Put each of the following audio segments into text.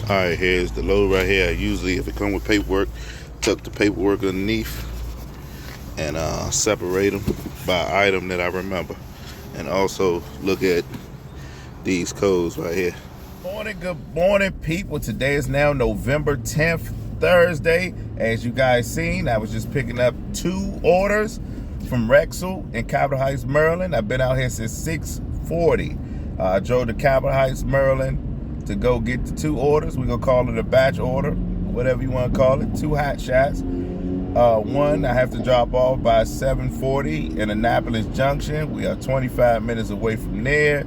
Alright, here's the load right here. Usually if it comes with paperwork, tuck the paperwork underneath and separate them by item that I remember. And also look at these codes right here. Good morning, people. Today is now November 10th, Thursday. As you guys seen, I was just picking up 2 orders from Rexel in Capitol Heights, Maryland. I've been out here since 6:40. I drove to Capitol Heights, Maryland to go get the 2 orders. We're gonna call it a batch order, whatever you want to call it. 2 hot shots. One I have to drop off by 7:40 in Annapolis Junction. We are 25 minutes away from there.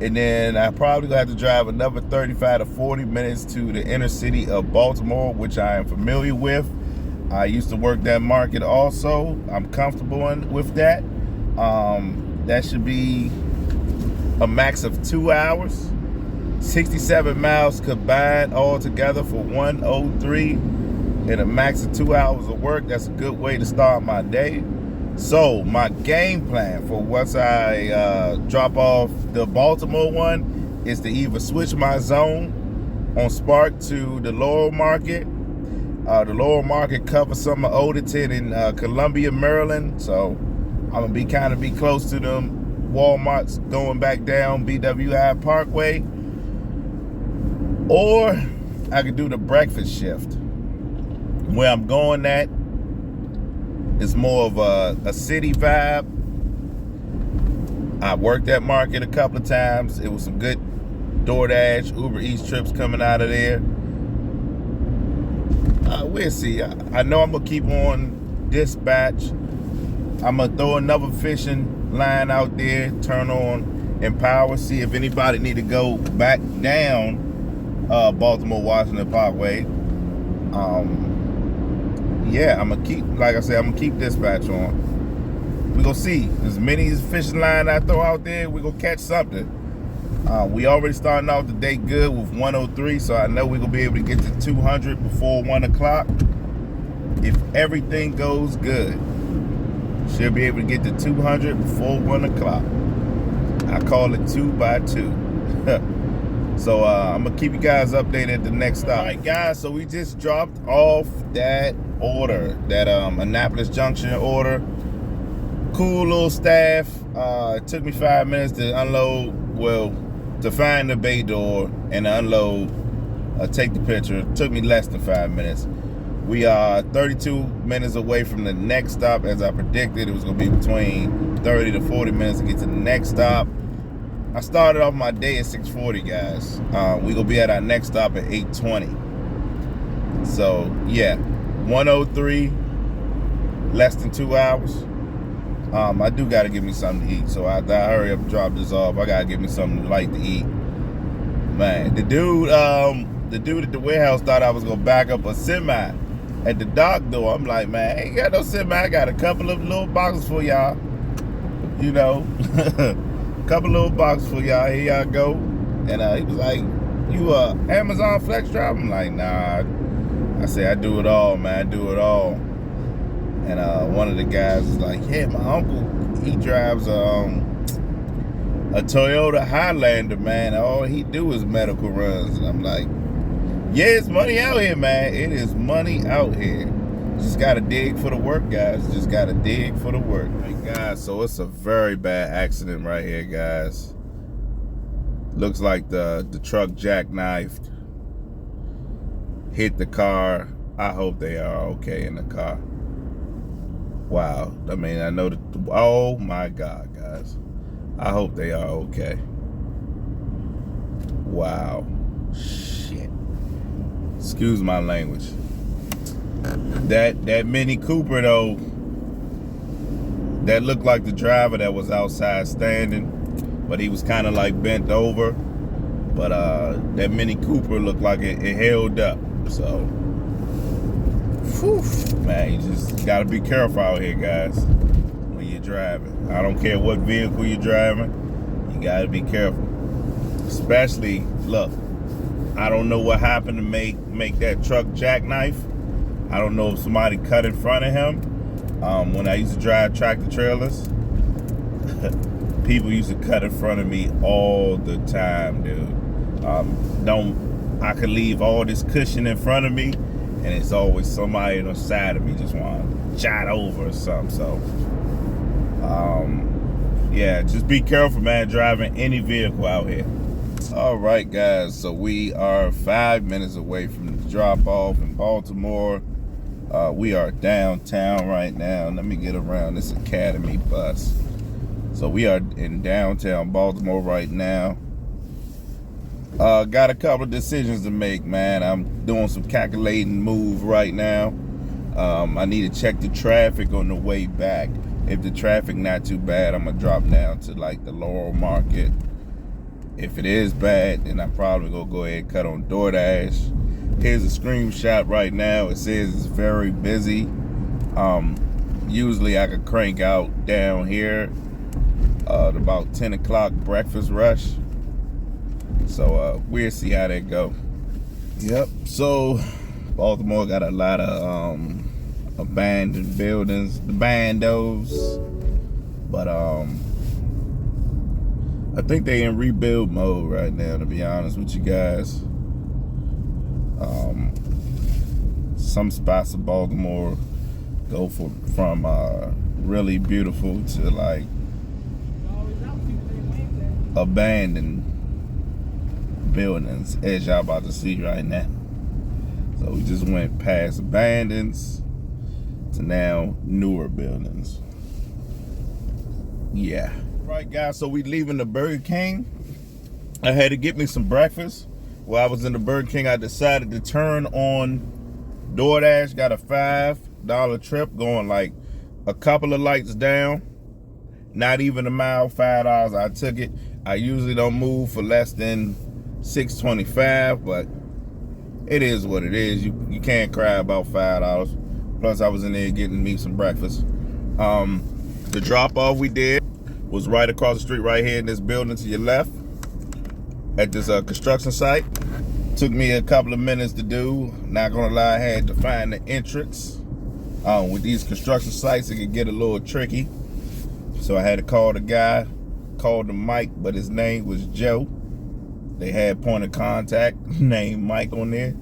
And then I probably gonna have to drive another 35 to 40 minutes to the inner city of Baltimore, which I am familiar with. I used to work that market also. I'm comfortable with that. That should be a max of 2 hours. 67 miles combined all together for 103 and a max of 2 hours of work. That's a good way to start my day. So my game plan for once I drop off the Baltimore one is to either switch my zone on Spark to the Lower Market. The Lower Market covers some of Odenton in Columbia, Maryland. So I'm gonna be close to them Walmarts going back down BWI Parkway. Or I could do the breakfast shift. Where I'm going at is more of a city vibe. I worked that market a couple of times. It was some good Doordash, Uber Eats trips coming out of there. We'll see. I know I'm gonna keep on Dispatch. I'm gonna throw another fishing line out there, turn on Empower, see if anybody need to go back down Baltimore, Washington Parkway. Yeah, I'm gonna keep, like I said, I'm gonna keep Dispatch on. We gonna see. As many as fishing line I throw out there, we gonna catch something. We already starting off the day good with 103, so I know we gonna be able to get to 200 before 1 o'clock. If everything goes good, she'll be able to get to 200 before 1 o'clock. I call it 2 by 2. So I'm gonna keep you guys updated at the next stop. All right, guys, so we just dropped off that order, that Annapolis Junction order. Cool little staff. It took me 5 minutes to unload, well, to find the bay door and unload, take the picture. It took me less than 5 minutes. We are 32 minutes away from the next stop. As I predicted, it was gonna be between 30 to 40 minutes to get to the next stop. I started off my day at 6:40, guys. We gonna be at our next stop at 8:20. So yeah, 103, less than 2 hours. I do gotta give me something to eat. So I hurry up and drop this off. I gotta give me something light to eat. Man, the dude at the warehouse thought I was gonna back up a semi at the dock door. I'm like, man, I ain't got no semi. I got a couple of little boxes for y'all. You know. Couple little boxes for y'all. Here y'all go. And he was like, you Amazon Flex driver? I'm like, nah. I say, I do it all, man. I do it all. And one of the guys was like, yeah, my uncle, he drives a Toyota Highlander, man. All he do is medical runs. And I'm like, yeah, it's money out here, man. It is money out here. Just gotta dig for the work, guys. Just gotta dig for the work. Hey, guys, so it's a very bad accident right here, guys. Looks like the truck jackknifed, hit the car. I hope they are okay in the car. Wow. I mean, I know that, oh my God, guys. I hope they are okay. Wow. Shit. Excuse my language. That Mini Cooper though, that looked like the driver that was outside standing, but he was kind of like bent over. But that Mini Cooper looked like it held up. So, whew, man, you just gotta be careful out here, guys, when you're driving. I don't care what vehicle you're driving, you gotta be careful. Especially, look, I don't know what happened to make that truck jackknife. I don't know if somebody cut in front of him. When I used to drive tractor trailers, people used to cut in front of me all the time, dude. Don't I could leave all this cushion in front of me, and it's always somebody on the side of me just want to jot over or something. So, yeah, just be careful, man, driving any vehicle out here. All right, guys, so we are 5 minutes away from the drop-off in Baltimore. We are downtown right now. Let me get around this Academy bus. So we are in downtown Baltimore right now. Got a couple of decisions to make, man. I'm doing some calculating move right now. I need to check the traffic on the way back. If the traffic not too bad, I'm gonna drop down to like the Laurel Market. If it is bad, then I'm probably gonna go ahead and cut on Doordash. Here's a screenshot right now. It says it's very busy. Usually I could crank out down here at about 10 o'clock breakfast rush. So we'll see how that go. Yep, so Baltimore got a lot of abandoned buildings, the bandos, but I think they in rebuild mode right now, to be honest with you guys. Some spots of Baltimore go from really beautiful to like abandoned buildings, as y'all about to see right now. So we just went past abandons to now newer buildings. Yeah. Right, guys, so we leaving the Burger King. I had to get me some breakfast. While I was in the Burger King, I decided to turn on Doordash. Got a $5 trip going like a couple of lights down. Not even a mile, $5. I took it. I usually don't move for less than $6.25, but it is what it is. You can't cry about $5. Plus, I was in there getting me some breakfast. The drop-off we did was right across the street, right here in this building to your left, at this construction site. Took me a couple of minutes to do. Not gonna lie, I had to find the entrance. With these construction sites, it can get a little tricky. So I had to call the guy, called him Mike, but his name was Joe. They had point of contact named Mike on there.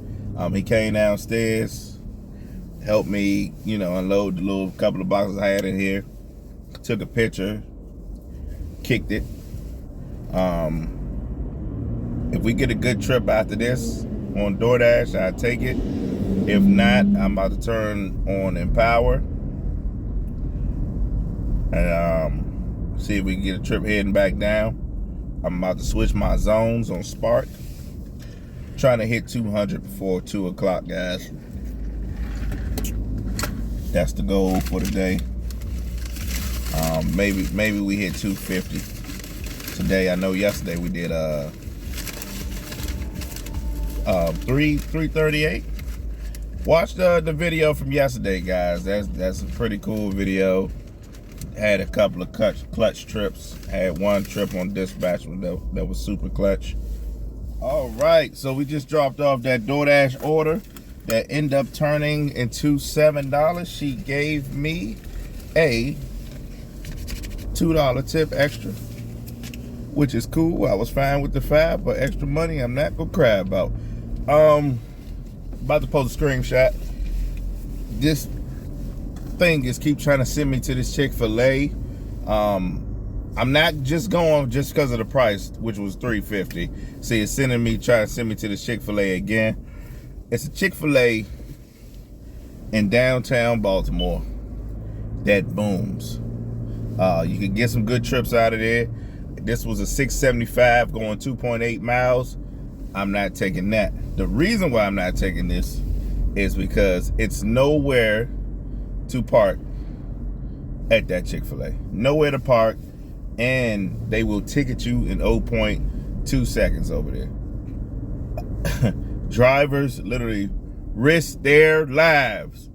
He came downstairs, helped me, unload the little couple of boxes I had in here. Took a picture, kicked it. If we get a good trip after this on DoorDash, I'll take it. If not, I'm about to turn on Empower and see if we can get a trip heading back down. I'm about to switch my zones on Spark. Trying to hit 200 before 2 o'clock, guys. That's the goal for the day. Maybe we hit 250 today. I know yesterday we did 338. Watch the video from yesterday, guys. That's a pretty cool video. Had a couple of clutch trips. Had one trip on Dispatchit that was super clutch. All right, so we just dropped off that DoorDash order that ended up turning into $7. She gave me a $2 tip extra, which is cool. I was fine with the $5, but extra money I'm not gonna cry about. About to post a screenshot. This thing is keep trying to send me to this Chick-fil-A. I'm not just going just because of the price, which was $3.50. See, it's trying to send me to the Chick-fil-A again. It's a Chick-fil-A in downtown Baltimore that booms. You can get some good trips out of there. This was a $6.75 going 2.8 miles. I'm not taking that. The reason why I'm not taking this is because it's nowhere to park at that Chick-fil-A. Nowhere to park, and they will ticket you in 0.2 seconds over there. Drivers literally risk their lives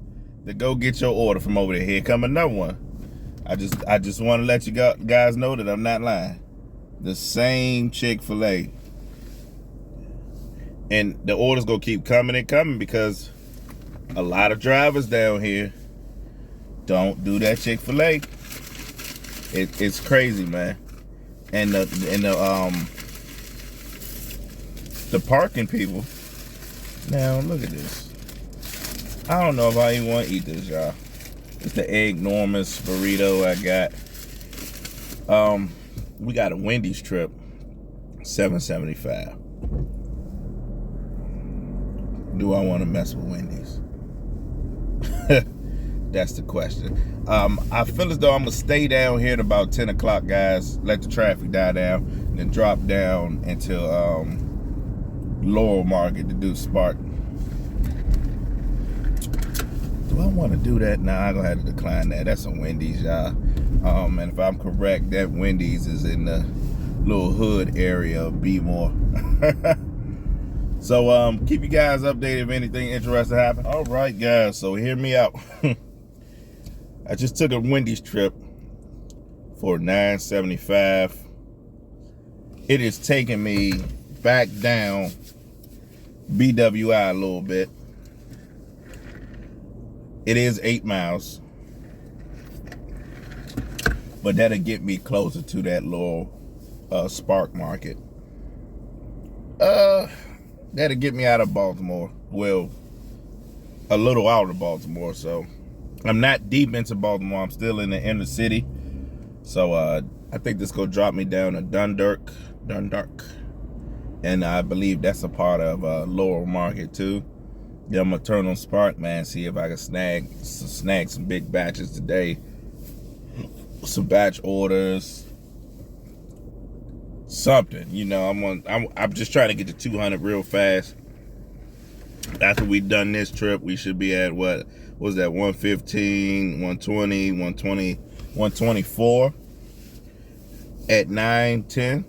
to go get your order from over there. Here come another one. I just want to let you guys know that I'm not lying. The same Chick-fil-A. And the orders gonna keep coming and coming because a lot of drivers down here don't do that Chick-fil-A. It's crazy, man. And the parking people, Now, look at this. I don't know if I even want to eat this, y'all. It's the egg enormous burrito I got. We got a Wendy's trip, $7.75. Do I want to mess with Wendy's? That's the question. I feel as though I'm gonna stay down here at about 10 o'clock, guys. Let the traffic die down, and then drop down into Laurel Market to do Spark. Do I want to do that? Nah, I'm gonna have to decline that. That's a Wendy's, y'all. And if I'm correct, that Wendy's is in the little hood area of Baltimore. So keep you guys updated if anything interesting happens. All right, guys. So hear me out. I just took a Wendy's trip for $9.75. It is taking me back down BWI a little bit. It is 8 miles, but that'll get me closer to that little Spark Market. That'll get me out of Baltimore. Well, a little out of Baltimore, so I'm not deep into Baltimore. I'm still in the inner city. So I think this gonna drop me down to Dundalk. And I believe that's a part of Laurel Market too. Yeah, I'm gonna turn on Spark, man, see if I can snag some big batches today. Some batch orders. Something, you know, I'm just trying to get to 200 real fast. After we done this trip, we should be at what was that, 115, 120, 120, 124 at 9:10.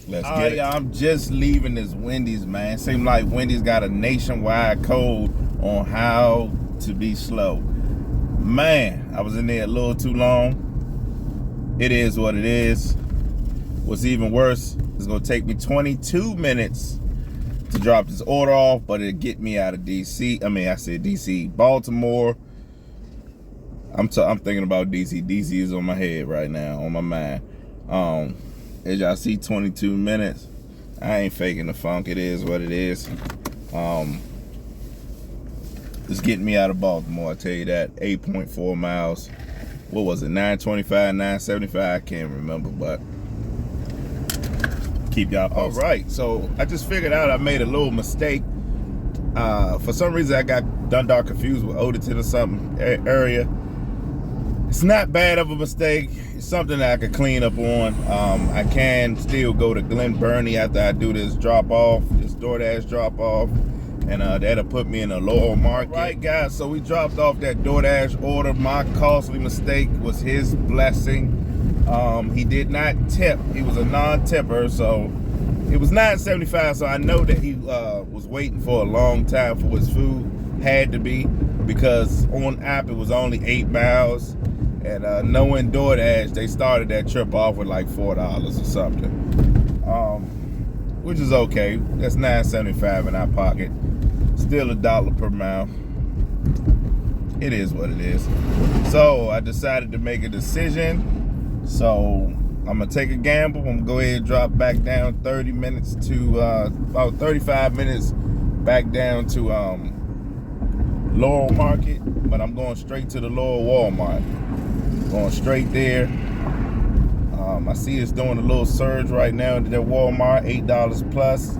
Let's get it. I'm just leaving this Wendy's, man. Seems like Wendy's got a nationwide code on how to be slow. Man, I was in there a little too long. It is what it is. What's even worse, it's gonna take me 22 minutes to drop this order off, but it'll get me out of DC. I mean, I said DC, Baltimore. I'm thinking about DC. DC is on my head right now, on my mind. As y'all see, 22 minutes. I ain't faking the funk. It is what it is. It's getting me out of Baltimore, I tell you that. 8.4 miles. What was it, 925, 975? I can't remember, but keep y'all posted. All right, so I just figured out I made a little mistake. For some reason, I got Dundalk confused with Odenton or something area. It's not bad of a mistake. It's something that I could clean up on. I can still go to Glen Burnie after I do this drop-off, this Doordash drop-off, and that'll put me in a Laurel Market. Right, guys, so we dropped off that Doordash order. My costly mistake was his blessing. He did not tip. He was a non-tipper, so it was $9.75, so I know that he was waiting for a long time for his food. Had to be, because on app it was only 8 miles. And knowing Doordash, they started that trip off with like $4 or something, which is okay. That's $9.75 in our pocket. Still $1 per mile. It is what it is. So I decided to make a decision. So I'm gonna take a gamble. I'm gonna go ahead and drop back down 30 minutes to about 35 minutes back down to Laurel Market, but I'm going straight to the Laurel Walmart. Going straight there. I see it's doing a little surge right now at that Walmart, $8 plus.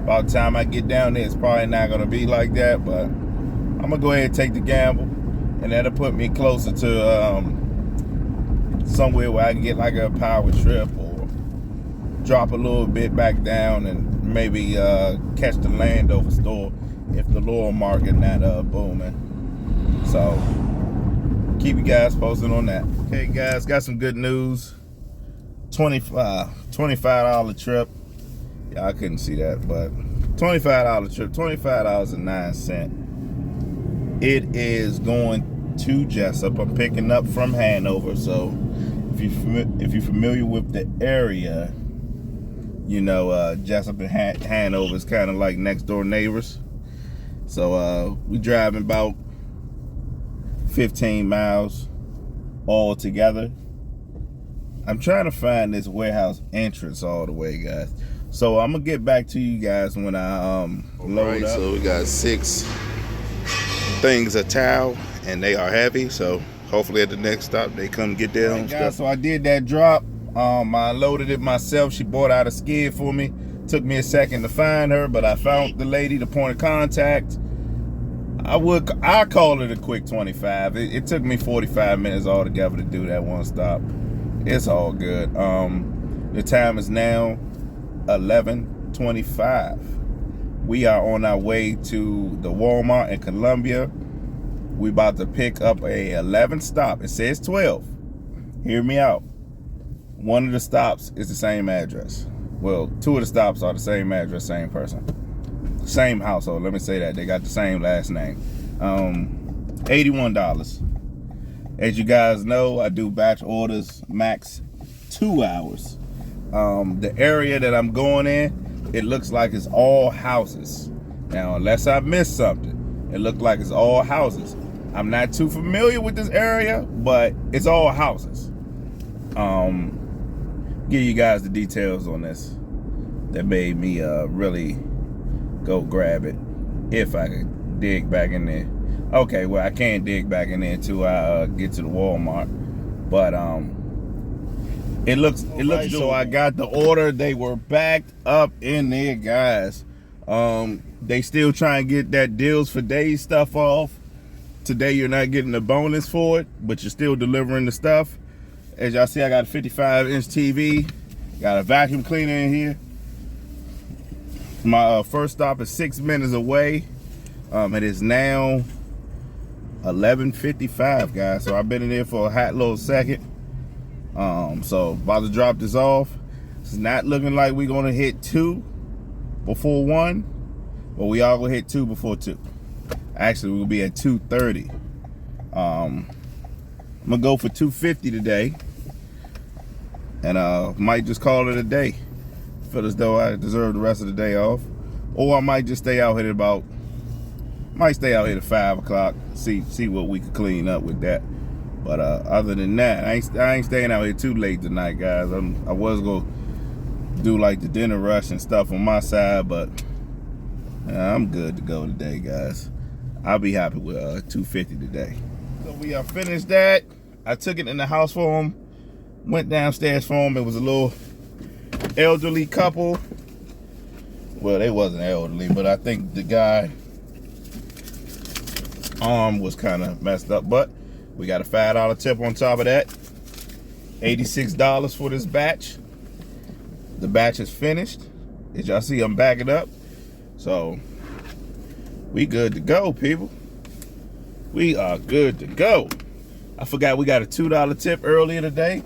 By the time I get down there, it's probably not gonna be like that, but I'm gonna go ahead and take the gamble, and that'll put me closer to somewhere where I can get like a power trip or drop a little bit back down and maybe catch the Landover store if the Laurel Market not booming. So keep you guys posted on that. Okay, guys, got some good news. $25 trip. Yeah, I couldn't see that, but $25 trip, $25.09. It is going to Jessup. I'm picking up from Hanover, so if you're familiar with the area, you know Jessup and Hanover is kind of like next door neighbors. So we driving about 15 miles all together. I'm trying to find this warehouse entrance all the way, guys. So I'm gonna get back to you guys when I load up. So we got 6 things of towel, and they are heavy. So hopefully at the next stop they come get their own stuff. So I did that drop. I loaded it myself. She bought out a skid for me. Took me a second to find her, but I found the lady, the point of contact. I call it a quick 25. It took me 45 minutes altogether to do that one stop. It's all good. The time is now 11:25. We are on our way to the Walmart in Columbia. We about to pick up a 11 stop. It says 12. Hear me out. One of the stops is the same address. Well, 2 of the stops are the same address, same person. Same household, let me say that. They got the same last name. $81. As you guys know, I do batch orders max 2 hours. The area that I'm going in, it looks like it's all houses. Now, unless I missed something, it looked like it's all houses. I'm not too familiar with this area, but it's all houses. Give you guys the details on this that made me really go grab it, if I could dig back in there. Okay, well, I can't dig back in there until I get to the Walmart, but it looks so I got the order. They were backed up in there, guys. They still trying to get that deals for days stuff off. Today you're not getting a bonus for it, but you're still delivering the stuff. As y'all see, I got a 55-inch TV, got a vacuum cleaner in here. My first stop is 6 minutes away. It is now 11:55, guys. So I've been in there for a hot little second. So about to drop this off. It's not looking like we're gonna hit 2 before 1, but we are gonna hit 2 before 2. Actually, we'll be at 2:30. I'm gonna go for 250 today, and might just call it a day. Feel as though I deserve the rest of the day off, or I might just stay out here at 5 o'clock. See what we can clean up with that. But other than that, I ain't staying out here too late tonight, guys. I was gonna do like the dinner rush and stuff on my side, but I'm good to go today, guys. I'll be happy with 250 today. So we finished that. I took it in the house for him. Went downstairs for him. It was a little elderly couple. Well, they wasn't elderly, but I think the guy arm was kind of messed up. But we got a $5 tip on top of that. $86 for this batch. The batch is finished. As y'all see, I'm backing up. So we good to go, people. We are good to go. I forgot we got a $2 tip earlier today.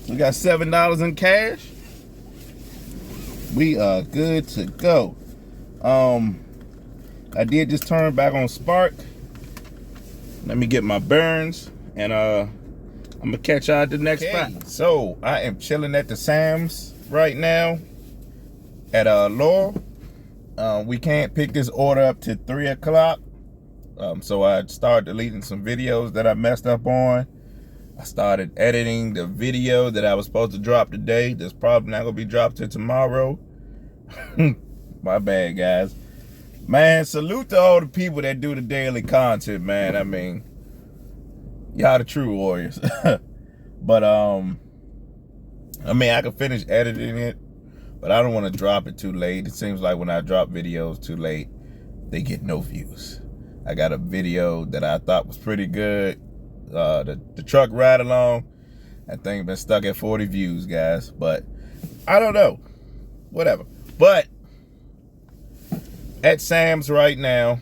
We got $7 in cash. We are good to go. I did just turn back on Spark. Let me get my burns, and I'm gonna catch y'all at the next spot. So I am chilling at the Sam's right now at Laurel. We can't pick this order up to 3 o'clock. So I started deleting some videos that I messed up on. I started editing the video that I was supposed to drop today. That's probably not gonna be dropped till tomorrow. My bad, guys. Man, salute to all the people that do the daily content, man. I mean, y'all the true warriors. But I mean, I can finish editing it, but I don't want to drop it too late. It seems like when I drop videos too late, they get no views. I got a video that I thought was pretty good. The truck ride along. That thing been stuck at 40 views, guys. But I don't know. Whatever. But at Sam's right now,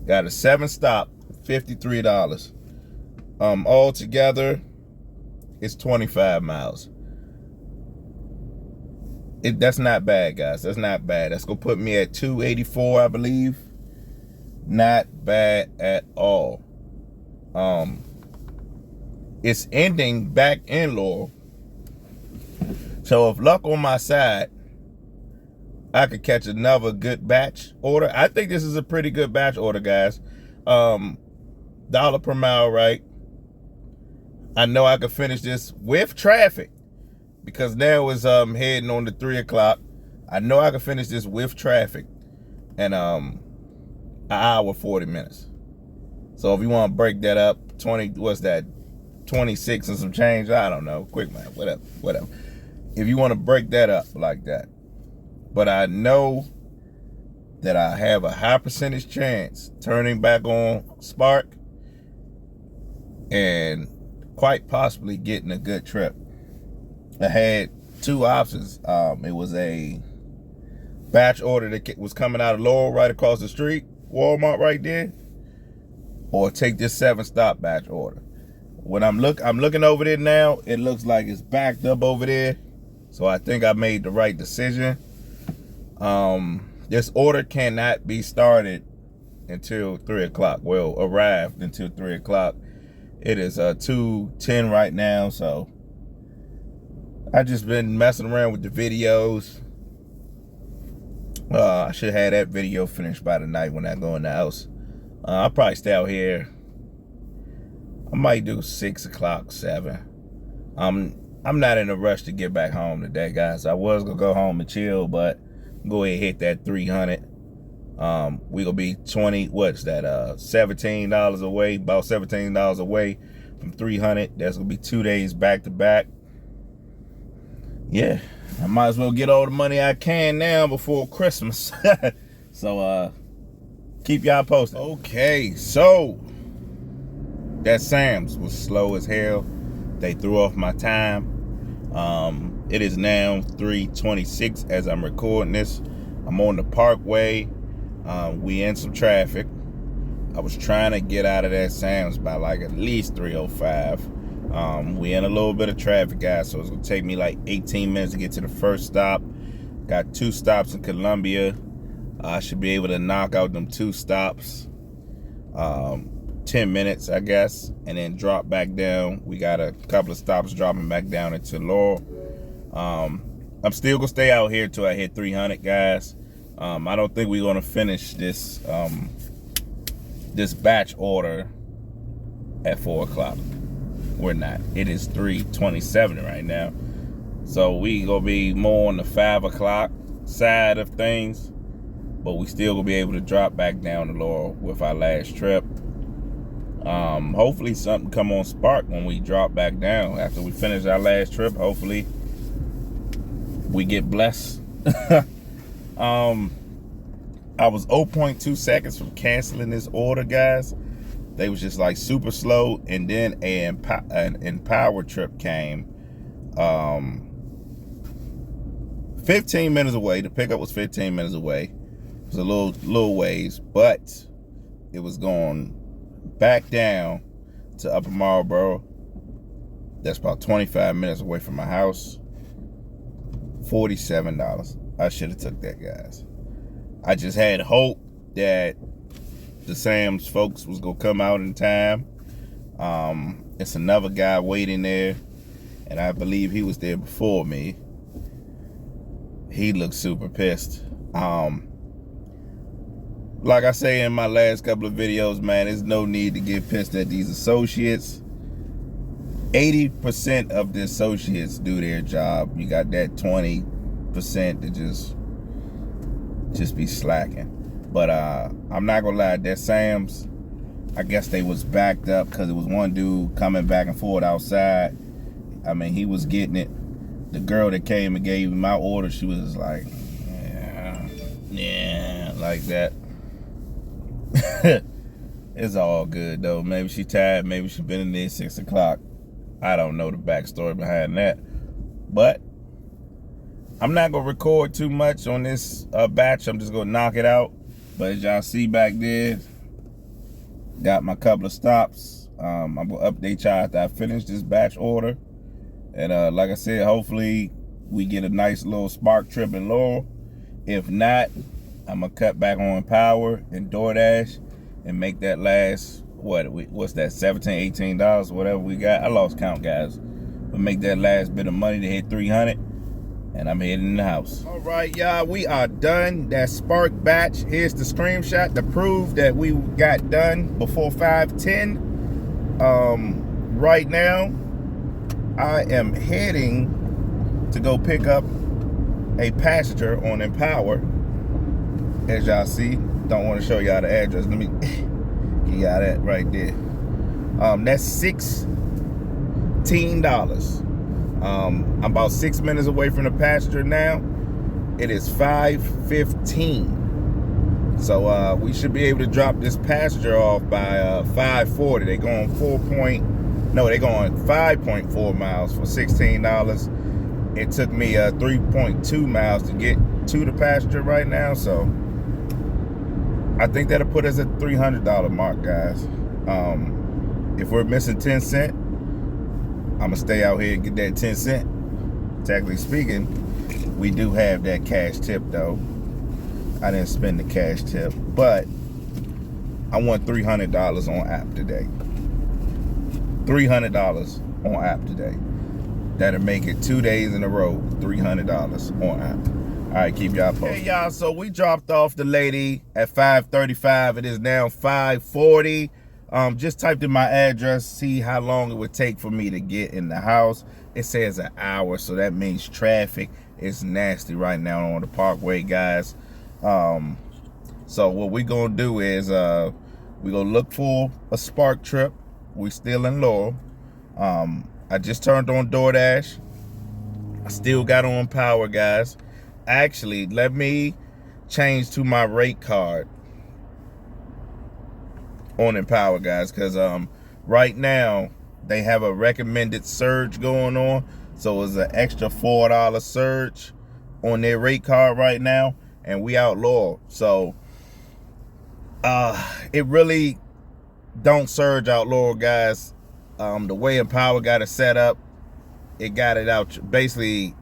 got a 7 stop, $53. All together, it's 25 miles. That's not bad, guys. That's not bad. That's gonna put me at 284, I believe. Not bad at all. It's ending back in Laurel. So if luck on my side, I could catch another good batch order. I think this is a pretty good batch order, guys. $1 per mile, right? I know I could finish this with traffic, because now it's heading on to 3 o'clock. I know I can finish this with traffic in an hour 40 minutes. So if you want to break that up, 26 and some change, I don't know, quick math, whatever. If you want to break that up like that. But I know that I have a high percentage chance turning back on Spark and quite possibly getting a good trip. I had two options. It was a batch order that was coming out of Laurel right across the street, Walmart right there, or take this 7-stop batch order. When I'm looking over there now, it looks like it's backed up over there. So I think I made the right decision. This order cannot be started until 3 o'clock. Well, arrived until 3 o'clock. It is 2:10 right now, so I just been messing around with the videos. I should have that video finished by tonight when I go in the house. I'll probably stay out here. I might do 6 o'clock, 7. I'm not in a rush to get back home today, guys. I was gonna go home and chill, but go ahead and hit that 300. We gonna be $17 away, about $17 away from 300. That's gonna be 2 days back to back. Yeah, I might as well get all the money I can now before Christmas. So keep y'all posted. Okay, so that Sam's was slow as hell. They threw off my time. It is now 3:26 as I'm recording this. I'm on the Parkway. We in some traffic. I was trying to get out of that Sam's by like at least 3:05. We in a little bit of traffic, guys, so it's gonna take me like 18 minutes to get to the first stop. Got 2 stops in Columbia. I should be able to knock out them 2 stops. 10 minutes, I guess, and then drop back down. We got a couple of stops dropping back down into Laurel. I'm still gonna stay out here till I hit 300, guys. I don't think we're gonna finish this this batch order at 4 o'clock. We're not. It is 3:27 right now, so we gonna be more on the 5 o'clock side of things, but we still gonna be able to drop back down to Laurel with our last trip. Hopefully something come on Spark when we drop back down after we finish our last trip. Hopefully we get blessed. I was 0.2 seconds from canceling this order, guys. They was just like super slow, and then an Empower trip came 15 minutes away. The pickup was 15 minutes away. It was a little ways, but it was going back down to Upper Marlboro. That's about 25 minutes away from my house. $47. I should have took that, guys. I just had hope that the Sam's folks was gonna come out in time. It's another guy waiting there, and I believe he was there before me. He looked super pissed. Like I say in my last couple of videos, man, there's no need to get pissed at these associates. 80% of the associates do their job. You got that 20% that just be slacking. But I'm not gonna lie, that Sam's, I guess they was backed up because it was one dude coming back and forth outside. I mean, he was getting it. The girl that came and gave me my order, she was just like, yeah, like that. It's all good though. Maybe she tired, maybe she been in there 6 o'clock. I don't know the backstory behind that. But I'm not gonna record too much on this batch. I'm just gonna knock it out. But as y'all see back there, got my couple of stops. I'm gonna update y'all after I finish this batch order. And like I said, hopefully we get a nice little Spark trip in Laurel. If not, I'm gonna cut back on Power and Doordash and make that last, what's that, $17, $18, whatever we got. I lost count, guys. But make that last bit of money to hit 300, and I'm heading in the house. All right, y'all, we are done. That Spark batch. Here's the screenshot to prove that we got done before 5:10. Right now, I am heading to go pick up a passenger on Empower. As y'all see, don't want to show y'all the address. Let me give y'all that right there. That's $16. I'm about 6 minutes away from the passenger now. It is 5:15. So we should be able to drop this passenger off by 5:40. They're going 5.4 miles for $16. It took me 3.2 miles to get to the passenger right now, so I think that'll put us at $300 mark, guys. If we're missing 10 cents, I'm gonna stay out here and get that 10 cents. Technically speaking, we do have that cash tip though. I didn't spend the cash tip, but I want $300 on app today. $300 on app today. That'll make it 2 days in a row, $300 on app. All right, keep y'all posted. Hey y'all, so we dropped off the lady at 5:35. It is now 5:40. Just typed in my address, see how long it would take for me to get in the house. It says an hour, so that means traffic is nasty right now on the parkway, guys. So what we gonna do is we gonna look for a Spark trip. We still in Laurel. I just turned on Doordash. I still got on Power, guys. Actually, let me change to my rate card on Empower, guys, because right now they have a recommended surge going on, so it's an extra $4 surge on their rate card right now, and we out Laurel. So it really don't surge out Laurel, guys. The way Empower got it set up, it got it out, basically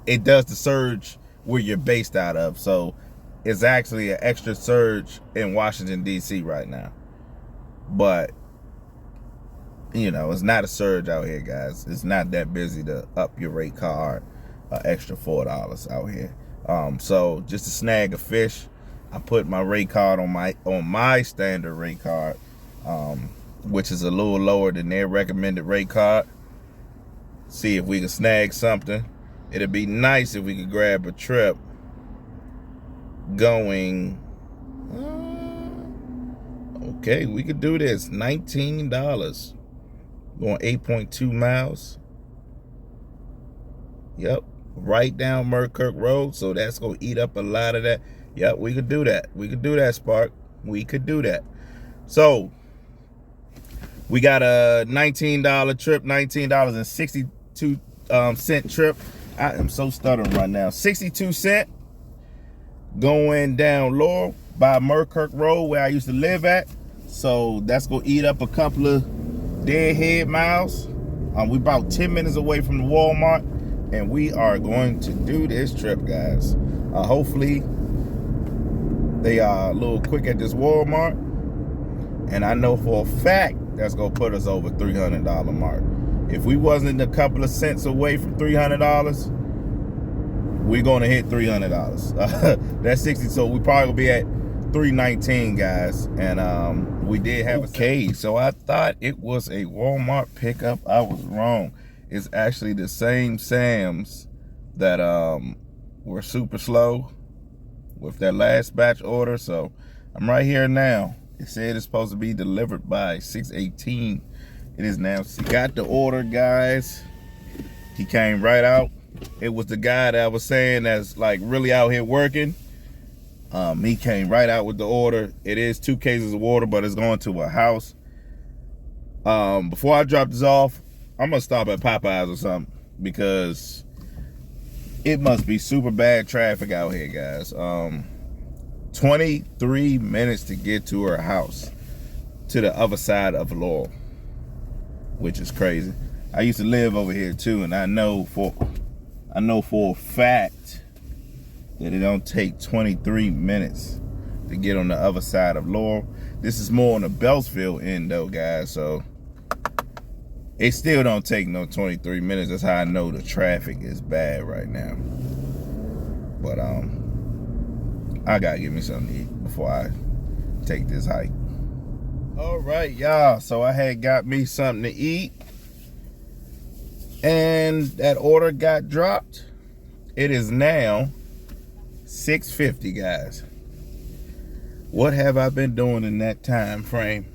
it does the surge where you're based out of. So it's actually an extra surge in Washington, D.C. right now. But, you know, it's not a surge out here, guys. It's not that busy to up your rate card extra $4 out here. So just to snag a fish, I put my rate card on my standard rate card, which is a little lower than their recommended rate card. See if we can snag something. It'd be nice if we could grab a trip going, okay, we could do this. $19 going 8.2 miles. Yep, right down Merkirk Road. So that's gonna eat up a lot of that. Yep, we could do that. We could do that, Spark. We could do that. So we got a $19 trip, $19.62 trip. I am so stuttering right now. 62 cents going down Laurel by Merkirk Road where I used to live at. So that's gonna eat up a couple of deadhead miles. We about 10 minutes away from the Walmart, and we are going to do this trip, guys. Hopefully they are a little quick at this Walmart, and I know for a fact that's gonna put us over $300 mark. If we wasn't a couple of cents away from $300, we're gonna hit $300. That's 60, so we probably gonna be at $319, guys. And we did have okay. So I thought it was a Walmart pickup. I was wrong. It's actually the same Sam's that were super slow with that last batch order. So I'm right here now. It said it's supposed to be delivered by 6:18. It is now. Got the order, guys. He came right out. It was the guy that I was saying that's like really out here working. He came right out with the order. It is 2 cases of water, but it's going to a house. Before I drop this off, I'm gonna stop at Popeyes or something because it must be super bad traffic out here, guys. 23 minutes to get to her house to the other side of Laurel, which is crazy. I used to live over here too, and I know for a fact that it don't take 23 minutes to get on the other side of Laurel. This is more on the Beltsville end though, guys, so it still don't take no 23 minutes. That's how I know the traffic is bad right now. But I gotta get me something to eat before I take this hike. All right, y'all, so I had got me something to eat, and that order got dropped. It is now 6:50, guys. What have I been doing in that time frame?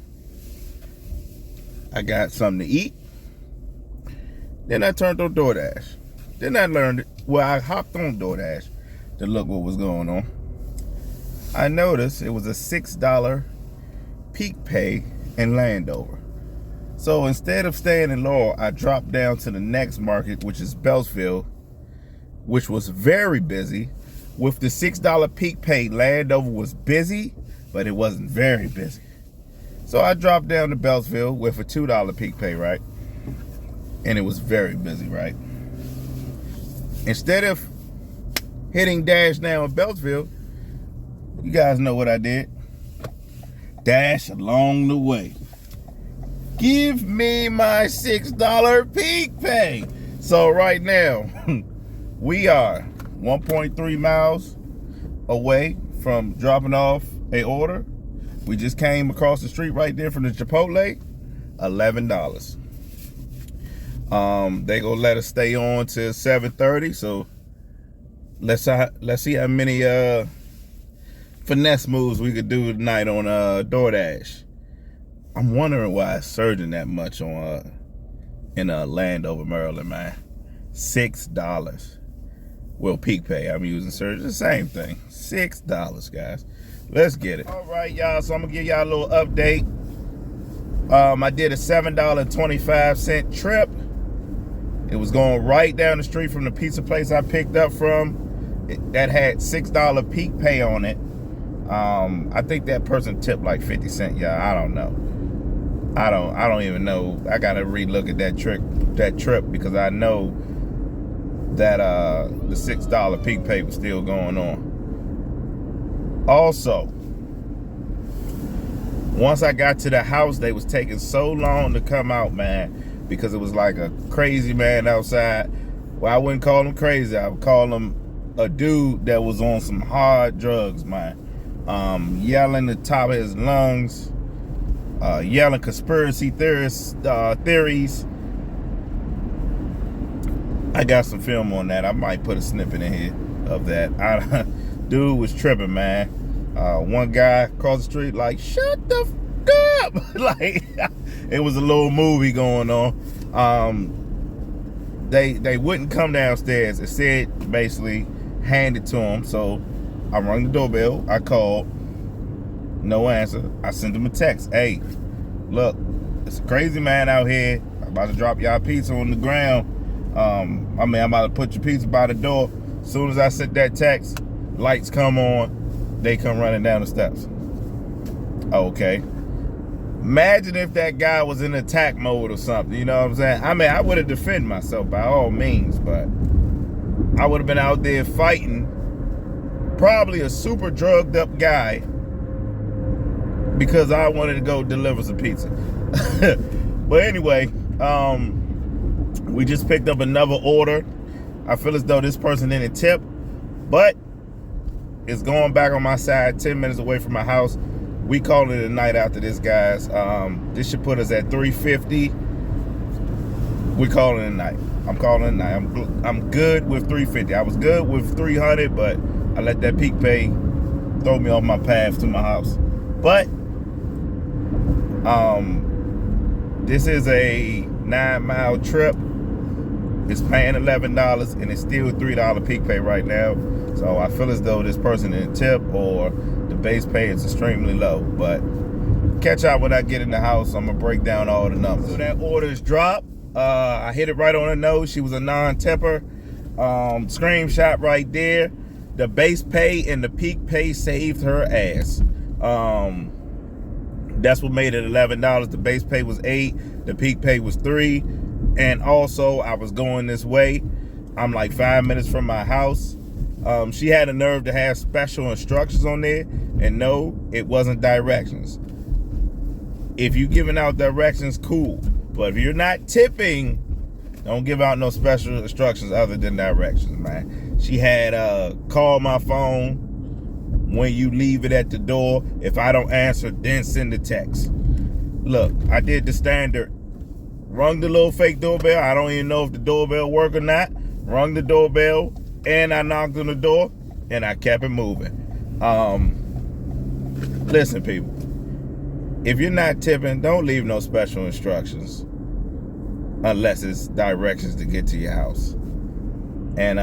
I got something to eat. Then I turned on Doordash. Then I learned it. Well, I hopped on Doordash to look what was going on. I noticed it was a $6 peak pay in Landover. So instead of staying in Laurel, I dropped down to the next market, which is Beltsville, which was very busy. With the $6 peak pay, Landover was busy, but it wasn't very busy. So I dropped down to Beltsville with a $2 peak pay, right? And it was very busy, right? Instead of hitting Dash now in Beltsville, you guys know what I did. Dash along the way. Give me my $6 peak pay. So right now, we are 1.3 miles away from dropping off a order. We just came across the street right there from the Chipotle, $11. They gonna let us stay on till 7:30. So let's see how many finesse moves we could do tonight on DoorDash. I'm wondering why it's surging that much on in Landover, Maryland, man. $6. Well, peak pay, I'm using surge, the same thing. $6, guys. Let's get it. All right, y'all, so I'm gonna give y'all a little update. I did a $7.25 trip. It was going right down the street from the pizza place I picked up from. That had $6 peak pay on it. I think that person tipped like 50 cents, y'all. I don't know. I don't even know. I gotta relook at that trip because I know that the $6 peak pay was still going on. Also, once I got to the house, they was taking so long to come out, man, because it was like a crazy man outside. Well, I wouldn't call him crazy. I would call him a dude that was on some hard drugs, man. Yelling the top of his lungs, yelling conspiracy theories. I got some film on that. I might put a snippet in here of that. Dude was tripping, man. One guy across the street like, shut the f up. Like, it was a little movie going on. They wouldn't come downstairs. It said basically hand it to them. So I rang the doorbell. I called. No answer. I sent them a text. Hey, look, it's a crazy man out here. I'm about to drop y'all pizza on the ground. I'm about to put your pizza by the door. As soon as I sent that text, lights come on. They come running down the steps. Okay. Imagine if that guy was in attack mode or something. You know what I'm saying? I would have defended myself by all means, but I would have been out there fighting probably a super drugged up guy because I wanted to go deliver some pizza. But anyway, we just picked up another order. I feel as though this person didn't tip, but it's going back on my side, 10 minutes away from my house. We calling it a night after this, guys. This should put us at 350. We calling it a night. I'm calling it a night. I'm good with 350. I was good with 300, but I let that peak pay throw me off my path to my house. But this is a 9-mile trip. It's paying $11 and it's still $3 peak pay right now. So I feel as though this person didn't tip or the base pay is extremely low. But catch out when I get in the house. I'm gonna break down all the numbers. So that order's dropped. I hit it right on the nose. She was a non-tipper. Screenshot right there. The base pay and the peak pay saved her ass. That's what made it $11. The base pay was $8. The peak pay was $3. And also, I was going this way. I'm like 5 minutes from my house. She had a nerve to have special instructions on there. And no, it wasn't directions. If you're giving out directions, cool. But if you're not tipping, don't give out no special instructions other than directions, man. She had call my phone when you leave it at the door. If I don't answer, then send a text. Look, I did the standard. Rung the little fake doorbell. I don't even know if the doorbell worked or not. Rung the doorbell. and I knocked on the door, and I kept it moving. Listen, people, if you're not tipping, don't leave no special instructions unless it's directions to get to your house. And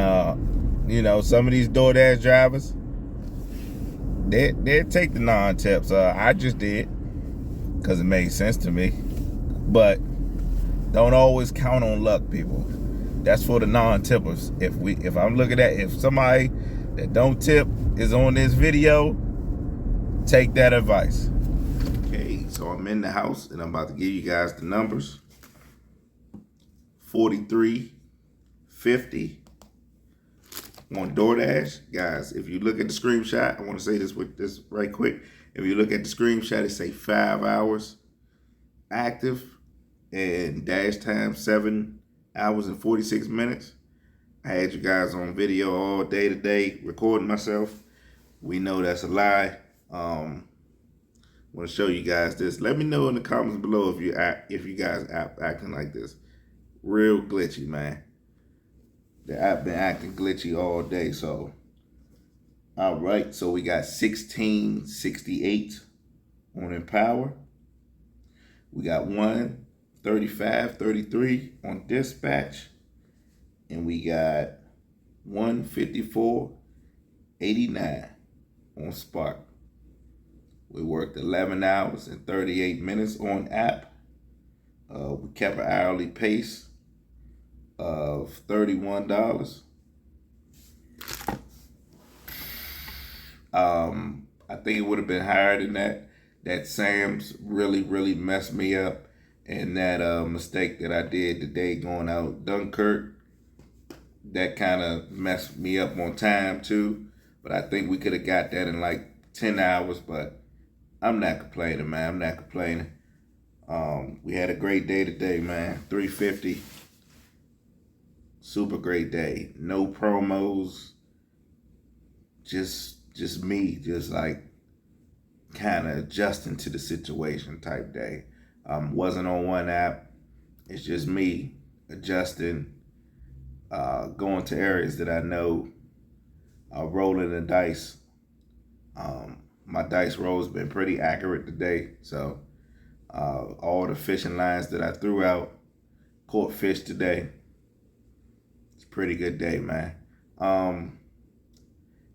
you know, some of these DoorDash drivers, they take the non-tips. I just did because it made sense to me. But don't always count on luck, people. That's for the non-tippers. If I'm looking at, if somebody that don't tip is on this video, take that advice. Okay, so I'm in the house and I'm about to give you guys the numbers. 4350 on DoorDash. Guys, if you look at the screenshot, I want to say this right quick. If you look at the screenshot, it say 5 hours active and dash time 7 hours and 46 minutes. I had you guys on video all day today, recording myself. We know that's a lie. I want to show you guys this. Let me know in the comments below if you guys acting like this. Real glitchy, man. The app been acting glitchy all day. So, all right. So we got 1668 on Empower. We got 135.33 on Dispatch, and we got 154.89 on Spark. We worked 11 hours and 38 minutes on app. We kept an hourly pace of $31. I think it would have been higher than that. That Sam's really messed me up, and that mistake that I did today going out Dunkirk, that kind of messed me up on time too. But I think we could have got that in like 10 hours, but I'm not complaining, man. I'm not complaining. We had a great day today, man. 350. Super great day. No promos. Just me, just like kind of adjusting to the situation type day. Wasn't on one app. It's just me adjusting, going to areas that I know, rolling the dice. My dice roll's been pretty accurate today, so all the fishing lines that I threw out caught fish today. It's a pretty good day, man.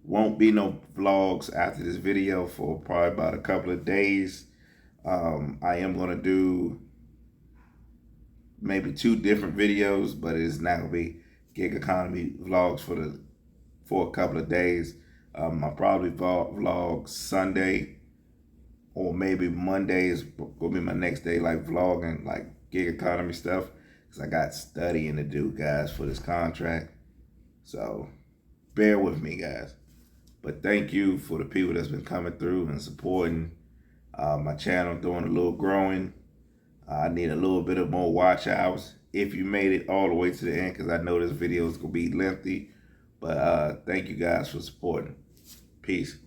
Won't be no vlogs after this video for probably about a couple of days. I am gonna do maybe 2 different videos, but it's not gonna be gig economy vlogs for a couple of days. I'll probably vlog Sunday, or maybe Monday is gonna be my next day, like vlogging like gig economy stuff, because I got studying to do, guys, for this contract. So bear with me, guys. But thank you for the people that's been coming through and supporting my channel, doing a little growing. I need a little bit of more watch hours. If you made it all the way to the end, because I know this video is gonna be lengthy. But thank you guys for supporting. Peace.